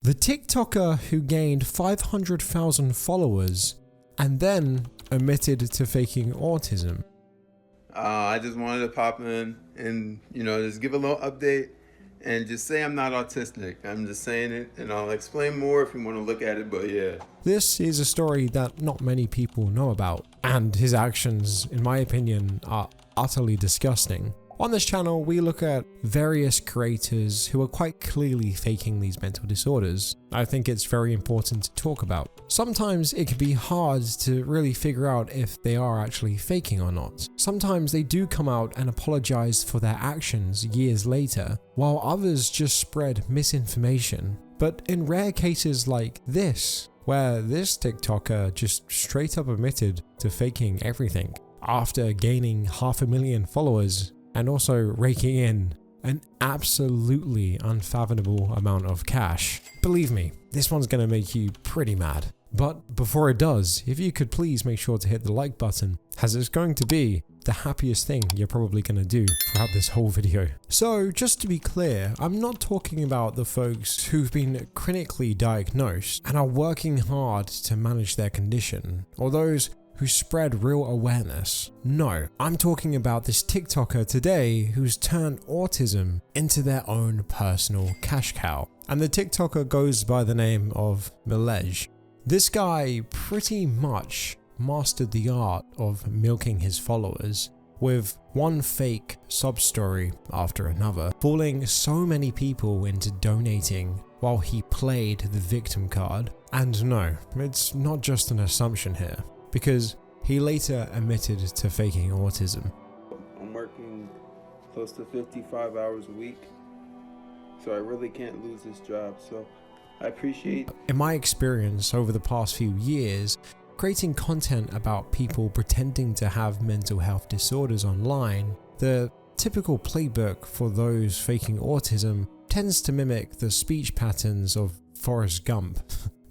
The TikToker who gained 500,000 followers and then admitted to faking autism. I just wanted to pop in and, just give a little update and just say I'm not autistic. I'm just saying it, and I'll explain more if you want to look at it, but yeah. This is a story that not many people know about, and his actions, in my opinion, are utterly disgusting. On this channel, we look at various creators who are quite clearly faking these mental disorders. I think it's very important to talk about. Sometimes it can be hard to really figure out if they are actually faking or not. Sometimes they do come out and apologize for their actions years later, while others just spread misinformation. But in rare cases like this, where this TikToker just straight up admitted to faking everything after gaining 500,000 followers and also raking in an absolutely unfathomable amount of cash. Believe me, this one's gonna make you pretty mad. But before it does, if you could please make sure to hit the like button, as it's going to be the happiest thing you're probably gonna do throughout this whole video. So just to be clear, I'm not talking about the folks who've been clinically diagnosed and are working hard to manage their condition, or those who spread real awareness. No, I'm talking about this TikToker today who's turned autism into their own personal cash cow. And the TikToker goes by the name of Milej. This guy pretty much mastered the art of milking his followers, with one fake sob story after another, fooling so many people into donating while he played the victim card. And no, it's not just an assumption here, because he later admitted to faking autism. I'm working close to 55 hours a week, so I really can't lose this job, so I appreciate. In my experience over the past few years, creating content about people pretending to have mental health disorders online, the typical playbook for those faking autism tends to mimic the speech patterns of Forrest Gump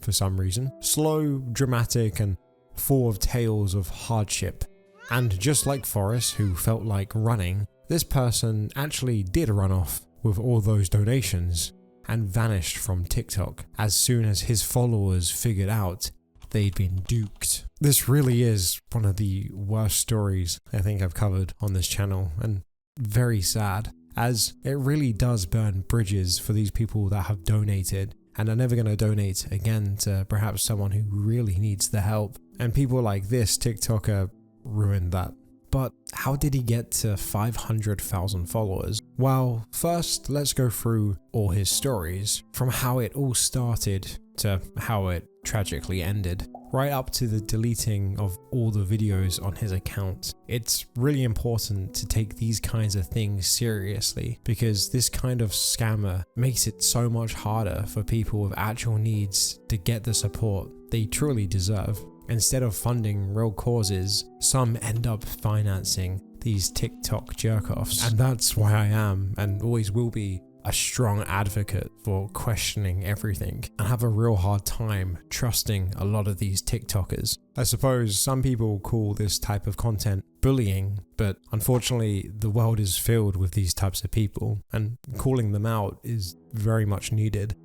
for some reason. Slow, dramatic, and full of tales of hardship. And just like Forrest, who felt like running, this person actually did run off with all those donations and vanished from TikTok as soon as his followers figured out they'd been duped. This really is one of the worst stories I think I've covered on this channel, and very sad, as it really does burn bridges for these people that have donated and are never going to donate again to perhaps someone who really needs the help. And people like this TikToker ruined that. But how did he get to 500,000 followers? Well, first let's go through all his stories, from how it all started to how it tragically ended, right up to the deleting of all the videos on his account. It's really important to take these kinds of things seriously, because this kind of scammer makes it so much harder for people with actual needs to get the support they truly deserve. Instead of funding real causes, some end up financing these TikTok jerk-offs. And that's why I am, and always will be, a strong advocate for questioning everything, and have a real hard time trusting a lot of these TikTokers. I suppose some people call this type of content bullying, but unfortunately the world is filled with these types of people, and calling them out is very much needed.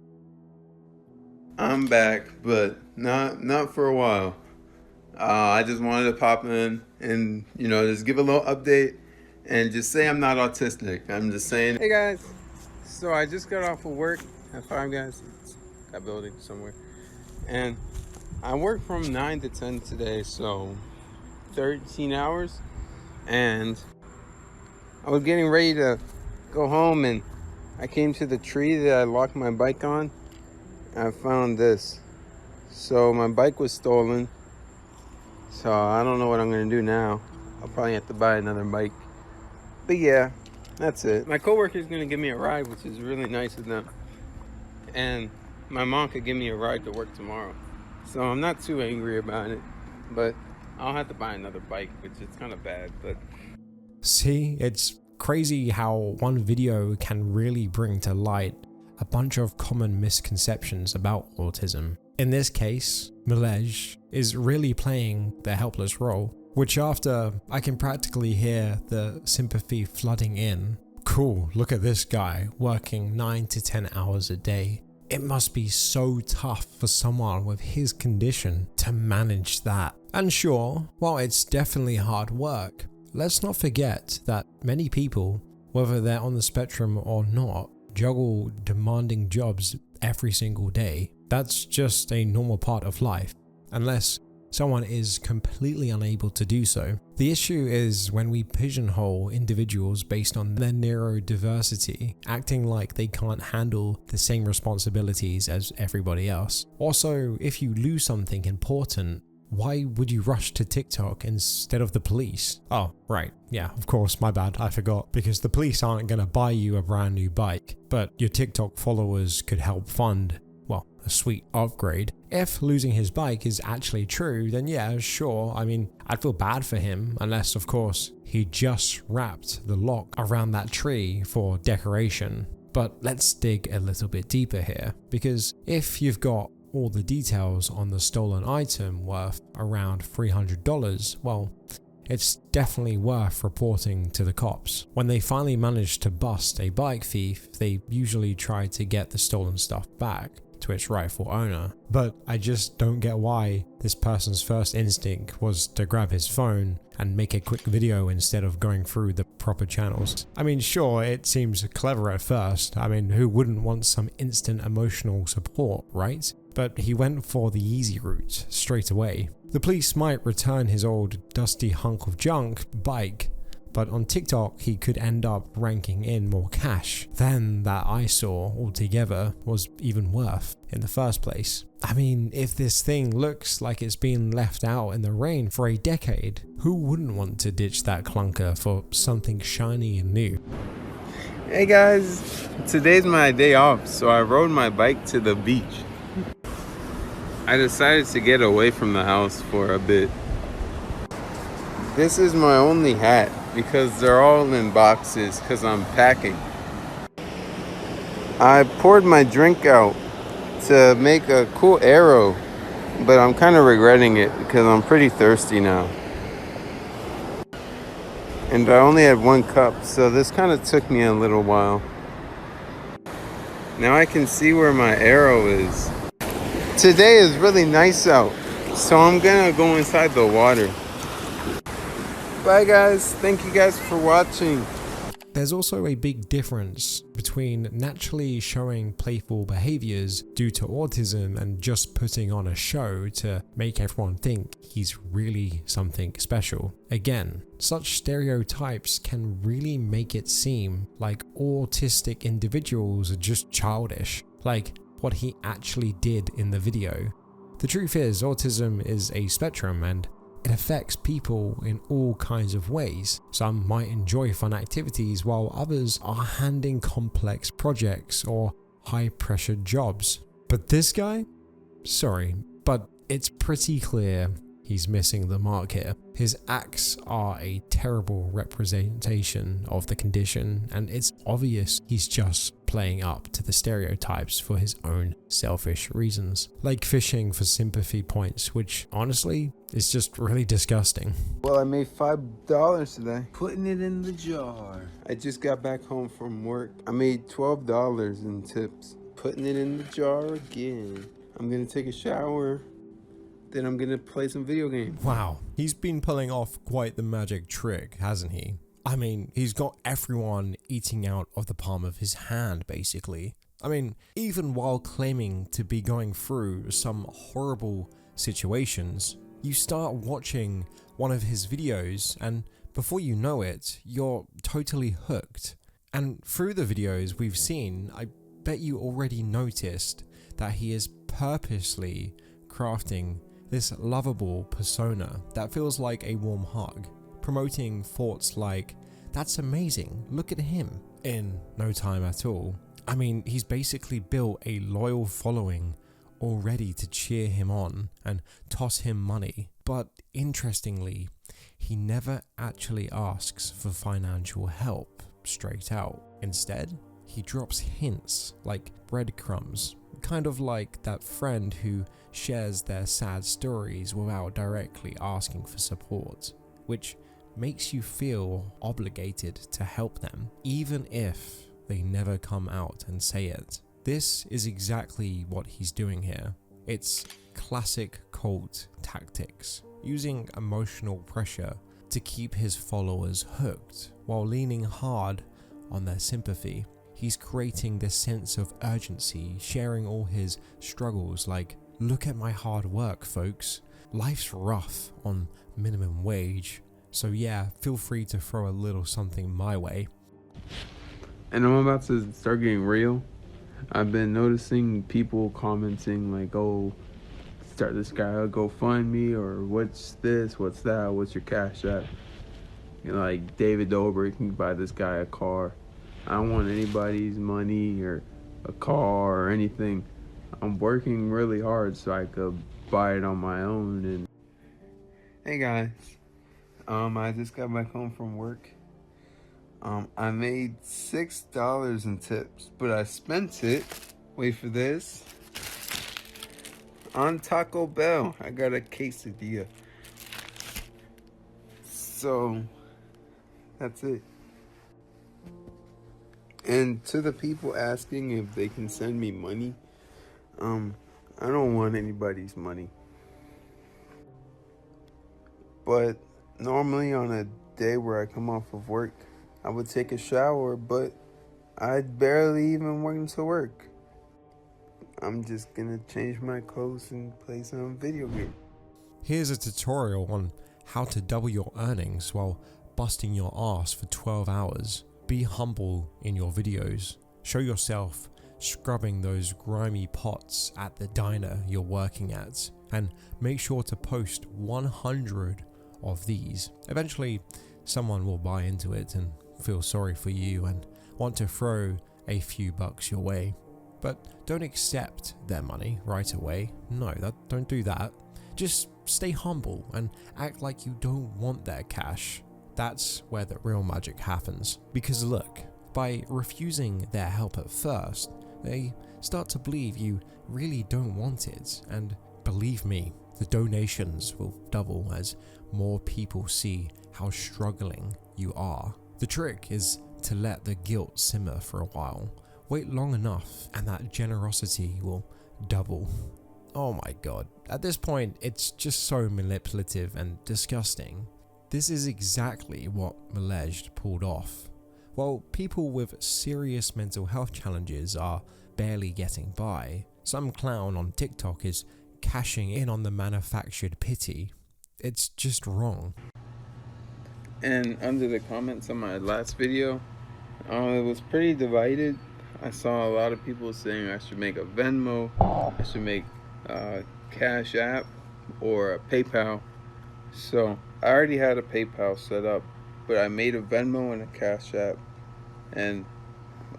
I'm back, but not for a while. I just wanted to pop in and, just give a little update and just say I'm not autistic. I'm just saying. Hey guys, so I just got off of work at Five Guys, that building somewhere, and I work from 9 to 10 today, so 13 hours, and I was getting ready to go home, and I came to the tree that I locked my bike on. I found this. So my bike was stolen, so I don't know what I'm gonna do now. I'll probably have to buy another bike, but yeah, that's it. My coworker is gonna give me a ride, which is really nice of them, and my mom could give me a ride to work tomorrow, so I'm not too angry about it, but I'll have to buy another bike, which is kind of bad. But see, it's crazy how one video can really bring to light a bunch of common misconceptions about autism. In this case, Milej is really playing the helpless role, which after I can practically hear the sympathy flooding in. Cool, look at this guy working 9 to 10 hours a day, it must be so tough for someone with his condition to manage that. And sure, while it's definitely hard work, let's not forget that many people, whether they're on the spectrum or not, juggle demanding jobs every single day. That's just a normal part of life, unless someone is completely unable to do so. The issue is when we pigeonhole individuals based on their neurodiversity, acting like they can't handle the same responsibilities as everybody else. Also, if you lose something important, why would you rush to TikTok instead of the police? Oh, right. Yeah, of course, my bad, I forgot. Because the police aren't going to buy you a brand new bike, but your TikTok followers could help fund, well, a sweet upgrade. If losing his bike is actually true, then yeah, sure. I mean, I'd feel bad for him, unless, of course, he just wrapped the lock around that tree for decoration. But let's dig a little bit deeper here, because if you've got all the details on the stolen item worth around $300, well, it's definitely worth reporting to the cops. When they finally manage to bust a bike thief, they usually try to get the stolen stuff back to its rightful owner. But I just don't get why this person's first instinct was to grab his phone and make a quick video instead of going through the proper channels. I mean, sure, it seems clever at first. I mean, who wouldn't want some instant emotional support, right? But he went for the easy route straight away. The police might return his old dusty hunk of junk bike, but on TikTok he could end up ranking in more cash than that eyesore altogether was even worth in the first place. I mean, if this thing looks like it's been left out in the rain for a decade, who wouldn't want to ditch that clunker for something shiny and new? Hey guys, today's my day off, so I rode my bike to the beach. I decided to get away from the house for a bit. This is my only hat because they're all in boxes because I'm packing. I poured my drink out to make a cool arrow, but I'm kind of regretting it because I'm pretty thirsty now. And I only had one cup, so this kind of took me a little while. Now I can see where my arrow is. Today is really nice out, so I'm gonna go inside the water. Bye guys, thank you guys for watching. There's also a big difference between naturally showing playful behaviors due to autism and just putting on a show to make everyone think he's really something special. Again, such stereotypes can really make it seem like autistic individuals are just childish, like what he actually did in the video. The truth is, autism is a spectrum and it affects people in all kinds of ways. Some might enjoy fun activities while others are handling complex projects or high-pressure jobs. But this guy? Sorry, but it's pretty clear he's missing the mark here. His acts are a terrible representation of the condition, and it's obvious he's just playing up to the stereotypes for his own selfish reasons, like fishing for sympathy points, which honestly is just really disgusting. Well, I made $5 today. Putting it in the jar. I just got back home from work. I made $12 in tips. Putting it in the jar again. I'm gonna take a shower. Then I'm gonna play some video games. Wow, he's been pulling off quite the magic trick, hasn't he? I mean, he's got everyone eating out of the palm of his hand, basically. I mean, even while claiming to be going through some horrible situations, you start watching one of his videos and before you know it, you're totally hooked. And through the videos we've seen, I bet you already noticed that he is purposely crafting this lovable persona that feels like a warm hug, promoting thoughts like, that's amazing, look at him, in no time at all. I mean, he's basically built a loyal following already to cheer him on and toss him money. But interestingly, he never actually asks for financial help straight out. Instead, he drops hints like breadcrumbs, kind of like that friend who shares their sad stories without directly asking for support, which makes you feel obligated to help them, even if they never come out and say it. This is exactly what he's doing here. It's classic cult tactics, using emotional pressure to keep his followers hooked while leaning hard on their sympathy. He's creating this sense of urgency, sharing all his struggles like, look at my hard work, folks. Life's rough on minimum wage, so yeah, feel free to throw a little something my way. And I'm about to start getting real. I've been noticing people commenting like, oh, start this guy a GoFundMe, or what's this, what's that, what's your Cash App? You know, like David Dobrik can buy this guy a car. I don't want anybody's money or a car or anything. I'm working really hard so I could buy it on my own. And hey guys, I just got back home from work. I made $6 in tips, but I spent it, wait for this, on Taco Bell. I got a quesadilla. So, that's it. And to the people asking if they can send me money, I don't want anybody's money. But normally on a day where I come off of work, I would take a shower, but I barely even went to work. I'm just gonna change my clothes and play some video game. Here's a tutorial on how to double your earnings while busting your ass for 12 hours. Be humble in your videos. Show yourself scrubbing those grimy pots at the diner you're working at, and make sure to post 100 of these. Eventually, someone will buy into it and feel sorry for you and want to throw a few bucks your way. But don't accept their money right away. No, don't do that. Just stay humble and act like you don't want their cash. That's where the real magic happens. Because look, by refusing their help at first, they start to believe you really don't want it. And believe me, the donations will double as more people see how struggling you are. The trick is to let the guilt simmer for a while. Wait long enough and that generosity will double. Oh my god, at this point it's just so manipulative and disgusting. This is exactly what Milej pulled off. While people with serious mental health challenges are barely getting by, some clown on TikTok is cashing in on the manufactured pity. It's just wrong. And under the comments on my last video, it was pretty divided. I saw a lot of people saying I should make a Venmo, I should make a Cash App or a PayPal. So I already had a PayPal set up, but I made a Venmo and a Cash App, and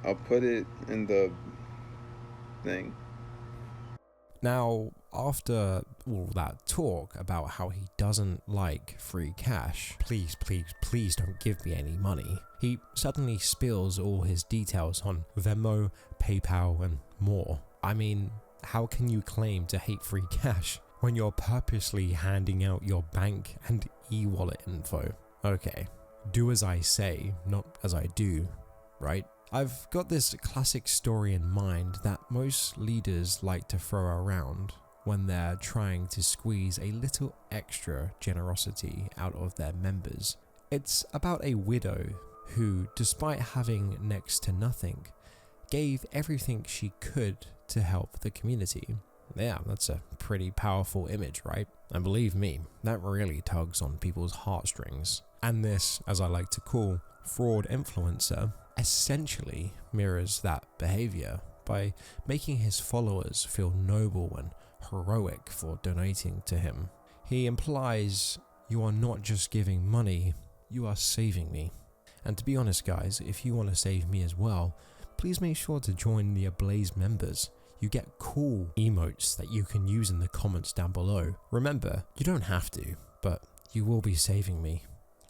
I'll put it in the thing. Now, after all that talk about how he doesn't like free cash, please don't give me any money, he suddenly spills all his details on Venmo, PayPal and more. I mean, how can you claim to hate free cash when you're purposely handing out your bank and e-wallet info? Okay, do as I say, not as I do, right? I've got this classic story in mind that most leaders like to throw around when they're trying to squeeze a little extra generosity out of their members. It's about a widow who, despite having next to nothing, gave everything she could to help the community. Yeah, that's a pretty powerful image, right? And believe me, that really tugs on people's heartstrings. And this, as I like to call, fraud influencer, essentially mirrors that behavior by making his followers feel noble and heroic for donating to him. He implies, you are not just giving money, you are saving me. And to be honest guys, if you want to save me as well, please make sure to join the Ablaze members. You get cool emotes that you can use in the comments down below. Remember, you don't have to, but you will be saving me.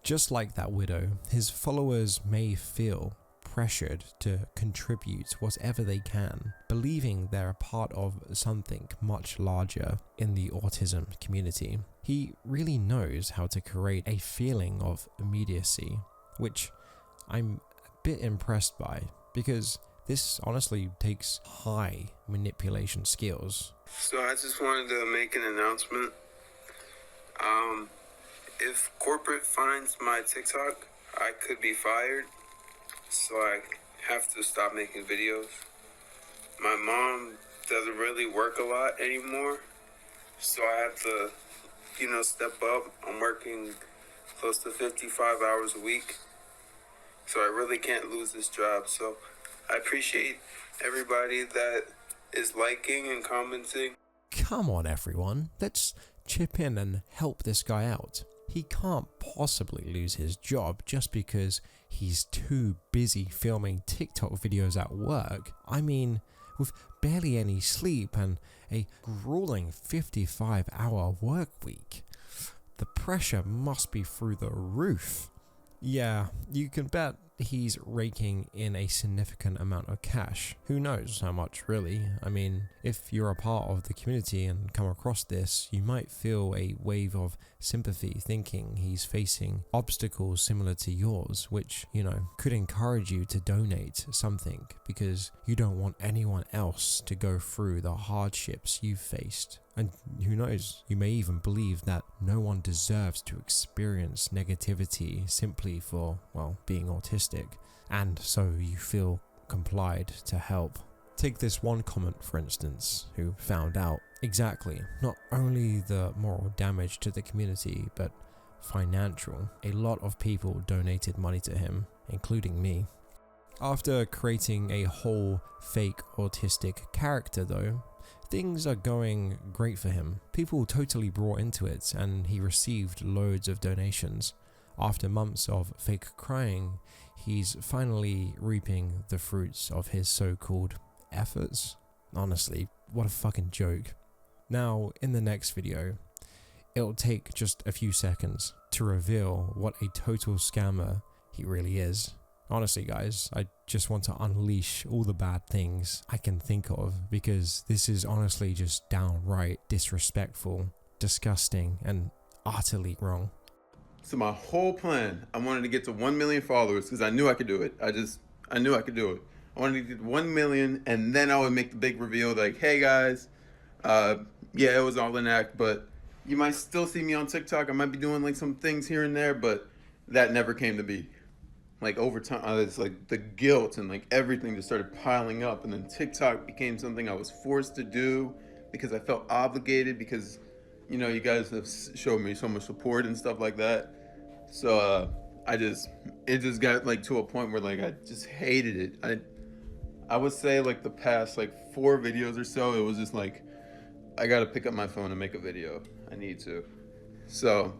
Just like that widow, his followers may feel pressured to contribute whatever they can, believing they're a part of something much larger in the autism community. He really knows how to create a feeling of immediacy, which I'm a bit impressed by, because This honestly takes high manipulation skills. So I just wanted to make an announcement. If corporate finds my TikTok, I could be fired. So I have to stop making videos. My mom doesn't really work a lot anymore. So I have to, step up. I'm working close to 55 hours a week. So I really can't lose this job. So I appreciate everybody that is liking and commenting. Come on, everyone. Let's chip in and help this guy out. He can't possibly lose his job just because he's too busy filming TikTok videos at work. I mean, with barely any sleep and a grueling 55-hour work week, the pressure must be through the roof. Yeah, you can bet he's raking in a significant amount of cash. Who knows how much, really? I mean, if you're a part of the community and come across this, you might feel a wave of sympathy thinking he's facing obstacles similar to yours, which, could encourage you to donate something because you don't want anyone else to go through the hardships you've faced. And who knows, you may even believe that no one deserves to experience negativity simply for, being autistic, and so you feel complied to help. Take this one comment, for instance, who found out exactly not only the moral damage to the community, but financial. A lot of people donated money to him, including me. After creating a whole fake autistic character though, things are going great for him. People totally brought into it and he received loads of donations. After months of fake crying, he's finally reaping the fruits of his so-called efforts. Honestly, what a fucking joke. Now, in the next video, it'll take just a few seconds to reveal what a total scammer he really is. Honestly, guys, I just want to unleash all the bad things I can think of because this is honestly just downright disrespectful, disgusting, and utterly wrong. So my whole plan, I wanted to get to 1 million followers because I knew I could do it. I knew I could do it. I wanted to get 1 million and then I would make the big reveal like, hey guys, yeah, it was all an act, but you might still see me on TikTok. I might be doing like some things here and there, but that never came to be. Like over time, it's like the guilt and like everything just started piling up, and then TikTok became something I was forced to do because I felt obligated because, you guys have showed me so much support and stuff like that. So it just got like to a point where like I just hated it. I would say like the past like 4 videos or so, it was just like I gotta pick up my phone and make a video. I need to. So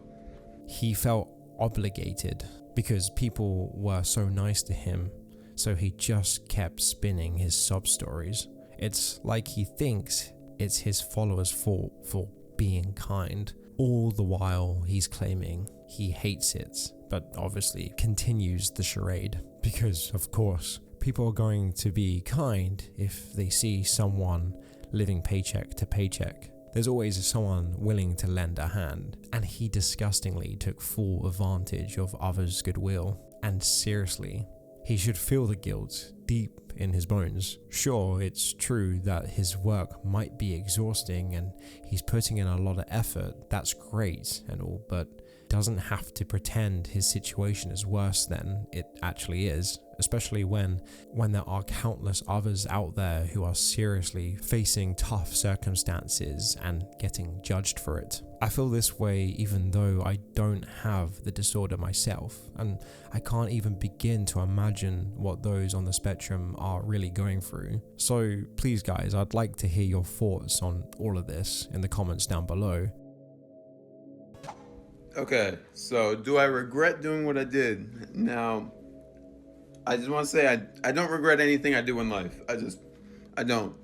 he felt obligated because people were so nice to him, so he just kept spinning his sob stories. It's like he thinks it's his followers' fault for being kind, all the while he's claiming he hates it, but obviously continues the charade because, of course, people are going to be kind if they see someone living paycheck to paycheck. There's always someone willing to lend a hand, and he disgustingly took full advantage of others' goodwill. And seriously, he should feel the guilt deep in his bones. Sure, it's true that his work might be exhausting and he's putting in a lot of effort, that's great and all, but doesn't have to pretend his situation is worse than it actually is, especially when there are countless others out there who are seriously facing tough circumstances and getting judged for it. I feel this way even though I don't have the disorder myself, and I can't even begin to imagine what those on the spectrum are really going through. So please guys, I'd like to hear your thoughts on all of this in the comments down below. Okay, so do I regret doing what I did? Now, I just want to say I don't regret anything I do in life. I don't.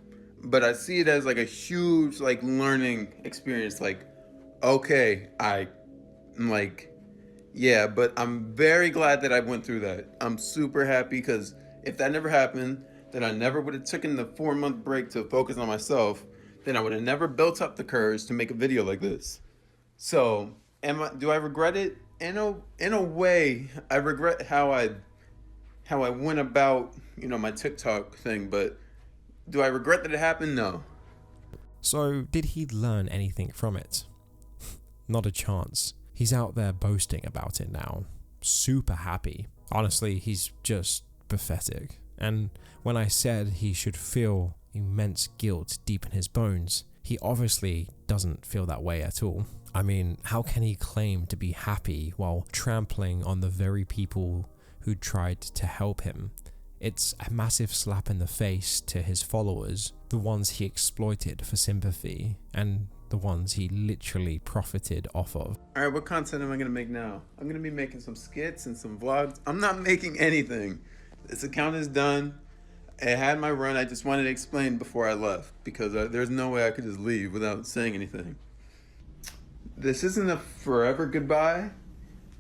But I see it as like a huge like learning experience. Like, okay, I'm like, yeah, but I'm very glad that I went through that. I'm super happy because if that never happened, then I never would have taken the 4-month break to focus on myself. Then I would have never built up the courage to make a video like this. So, do I regret it? In a way, I regret how I how I went about, my TikTok thing, but do I regret that it happened? No. So, did he learn anything from it? Not a chance. He's out there boasting about it now. Super happy. Honestly, he's just pathetic. And when I said he should feel immense guilt deep in his bones, he obviously doesn't feel that way at all. I mean, how can he claim to be happy while trampling on the very people who tried to help him? It's a massive slap in the face to his followers, the ones he exploited for sympathy, and the ones he literally profited off of. Alright, what content am I going to make now? I'm going to be making some skits and some vlogs. I'm not making anything. This account is done. It had my run. I just wanted to explain before I left because there's no way I could just leave without saying anything. This isn't a forever goodbye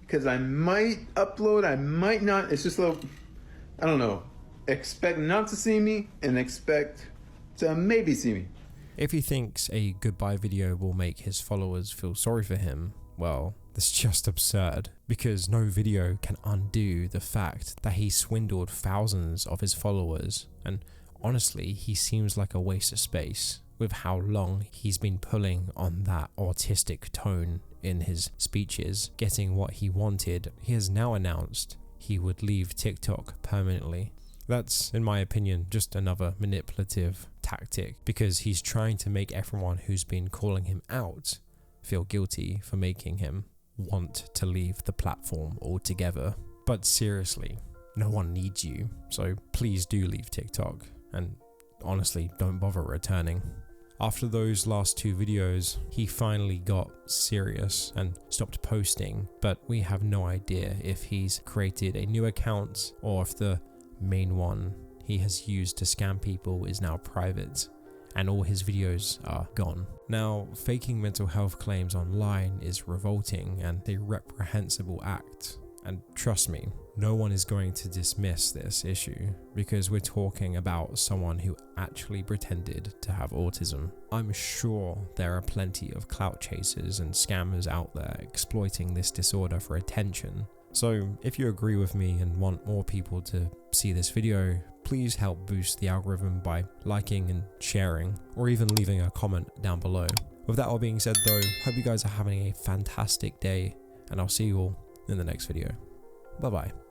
because I might upload, I might not. It's just a little, I don't know. Expect not to see me and expect to maybe see me. If he thinks a goodbye video will make his followers feel sorry for him, well, that's just absurd, because no video can undo the fact that he swindled thousands of his followers, and honestly, he seems like a waste of space with how long he's been pulling on that autistic tone in his speeches. Getting what he wanted, he has now announced he would leave TikTok permanently. That's, in my opinion, just another manipulative tactic, because he's trying to make everyone who's been calling him out feel guilty for making him want to leave the platform altogether. But seriously, no one needs you, so please do leave TikTok, and honestly, don't bother returning. After those last two videos, he finally got serious and stopped posting, but we have no idea if he's created a new account or if the main one he has used to scam people is now private and all his videos are gone. Now, faking mental health claims online is revolting and a reprehensible act. And trust me, no one is going to dismiss this issue because we're talking about someone who actually pretended to have autism. I'm sure there are plenty of clout chasers and scammers out there exploiting this disorder for attention. So if you agree with me and want more people to see this video, please help boost the algorithm by liking and sharing, or even leaving a comment down below. With that all being said though, hope you guys are having a fantastic day, and I'll see you all in the next video. Bye bye.